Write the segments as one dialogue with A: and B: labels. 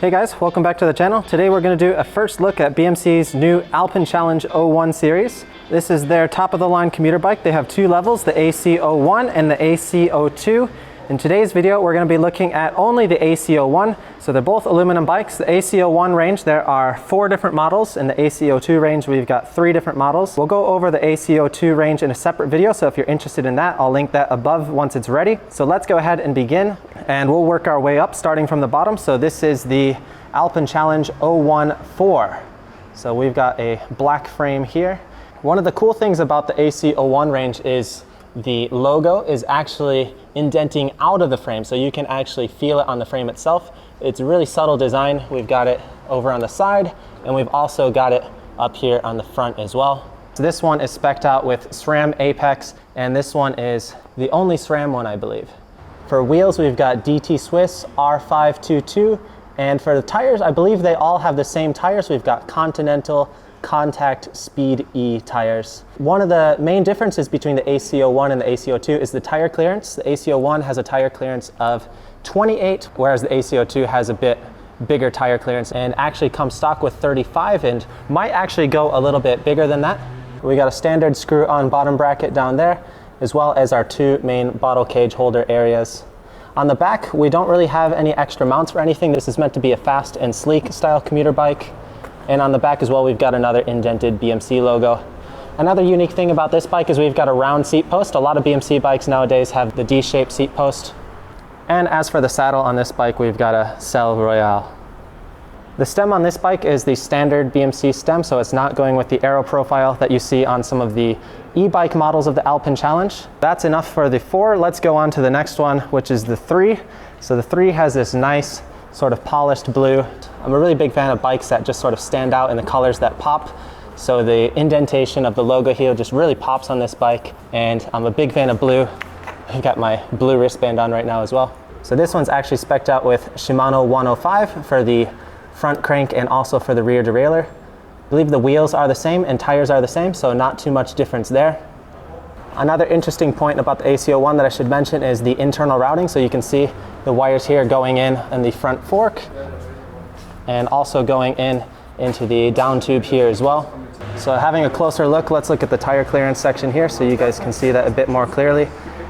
A: Hey guys, welcome back to the channel. Today we're going to do a first look at BMC's new Alpenchallenge 01 series. This is their top of the line commuter bike. They have two levels, the AC01 and the AC02. In today's video, we're going to be looking at only the AC01. So they're both aluminum bikes. The AC01 range, there are 4 different models. In the AC02 range, we've got 3 different models. We'll go over the AC02 range in a separate video, so if you're interested in that, I'll link that above once it's ready. So let's go ahead and begin, and we'll work our way up starting from the bottom. So this is the Alpenchallenge 01 4. So we've got a black frame here. One of the cool things about the AC01 range is the logo is actually indenting out of the frame, so you can actually feel it on the frame itself. It's a really subtle design. We've got it over on the side, and we've also got it up here on the front as well. So this one is spec'd out with Sram Apex, and this one is the only Sram one, I believe. For wheels, we've got DT Swiss R522, and for the tires, I believe they all have the same tires. We've got Continental Contact Speed E tires. One of the main differences between the AC01 and the AC02 is the tire clearance. The AC01 has a tire clearance of 28, whereas the AC02 has a bit bigger tire clearance and actually comes stock with 35 and might actually go a little bit bigger than that. We got a standard screw-on bottom bracket down there, as well as our 2 main bottle cage holder areas. On the back, we don't really have any extra mounts or anything. This is meant to be a fast and sleek style commuter bike. And on the back as well, we've got another indented BMC logo. Another unique thing about this bike is we've got a round seat post. A lot of BMC bikes nowadays have the D-shaped seat post. And as for the saddle on this bike, we've got a Selle Royale. The stem on this bike is the standard BMC stem, so it's not going with the aero profile that you see on some of the e-bike models of the Alpenchallenge. That's enough for the 4. Let's go on to the next one, which is the 3. So the 3 has this nice sort of polished blue. I'm a really big fan of bikes that just sort of stand out in the colors that pop. So the indentation of the logo here just really pops on this bike, and I'm a big fan of blue. I've got my blue wristband on right now as well. So this one's actually spec'd out with Shimano 105 for the front crank and also for the rear derailleur. I believe the wheels are the same and tires are the same, so not too much difference there. Another interesting point about the AC01 that I should mention is the internal routing. So you can see the wires here going in the front fork and also going into the down tube here as well. So having a closer look, let's look at the tire clearance section here so you guys can see that a bit more clearly.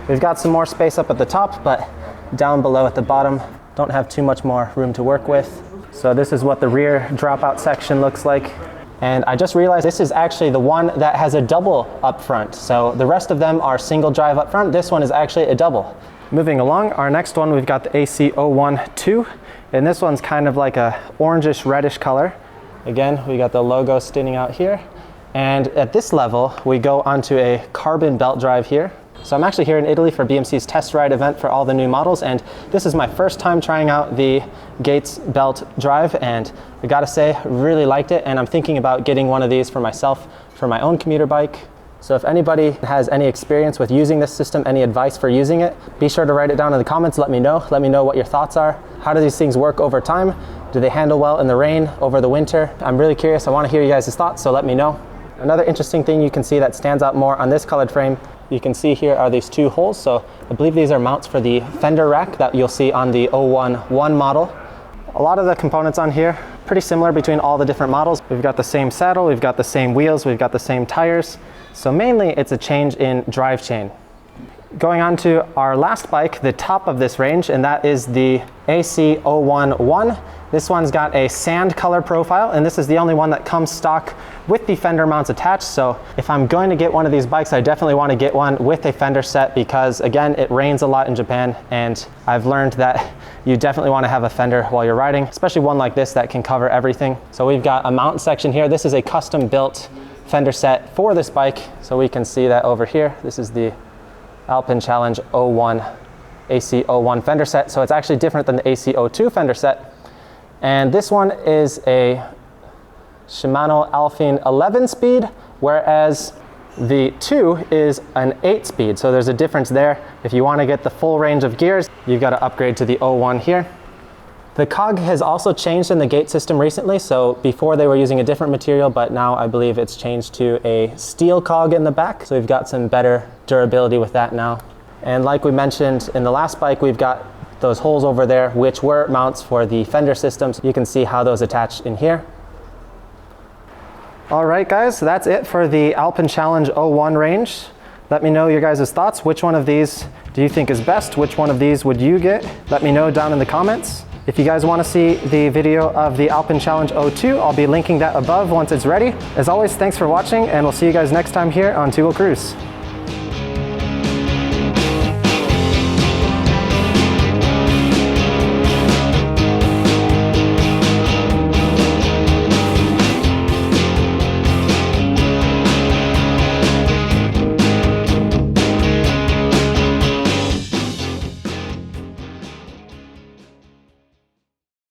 A: We've got some more space up at the top, but down below at the bottom, don't have too much more room to work with. So this is what the rear dropout section looks like. And I just realized this is actually the one that has a double up front. So the rest of them are single drive up front. This one is actually a double. Moving along, our next one, we've got the AC01 Two. And this one's kind of like a orangish reddish color. Again, we got the logo standing out here. And at this level, we go onto a carbon belt drive here. So I'm actually here in Italy for BMC's test ride event for all the new models, and this is my first time trying out the Gates belt drive, and I gotta say, really liked it, and I'm thinking about getting one of these for myself for my own commuter bike. So if anybody has any experience with using this system, any advice for using it, be sure to write it down in the comments. Let me know what your thoughts are. How do these things work over time? Do they handle well in the rain over the winter? I'm really curious. I want to hear you guys' thoughts, so let me know. Another interesting thing you can see that stands out more on this colored frame, you can see here are these 2 holes. So I believe these are mounts for the fender rack that you'll see on the 01 One model. A lot of the components on here, pretty similar between all the different models. We've got the same saddle, we've got the same wheels, we've got the same tires. So mainly it's a change in drive chain. Going on to our last bike, the top of this range, and that is the AC01 One. This one's got a sand color profile, and this is the only one that comes stock with the fender mounts attached. So if I'm going to get one of these bikes, I definitely want to get one with a fender set because, again, it rains a lot in Japan, and I've learned that you definitely want to have a fender while you're riding, especially one like this that can cover everything. So we've got a mount section here. This is a custom built fender set for this bike, so we can see that over here. This is the Alpenchallenge 01 AC01 fender set, so it's actually different than the AC02 fender set. And this one is a Shimano Alfine 11 speed, whereas the 2 is an 8 speed. So there's a difference there. If you want to get the full range of gears, you've got to upgrade to the 01 here. The cog has also changed in the gate system recently. So before they were using a different material, but now I believe it's changed to a steel cog in the back. So we've got some better durability with that now. And like we mentioned in the last bike, we've got those holes over there, which were mounts for the fender systems. You can see how those attach in here. All right, guys, that's it for the Alpenchallenge 01 range. Let me know your guys' thoughts. Which one of these do you think is best? Which one of these would you get? Let me know down in the comments. If you guys want to see the video of the Alpenchallenge 02, I'll be linking that above once it's ready. As always, thanks for watching, and we'll see you guys next time here on Two Wheel Cruise.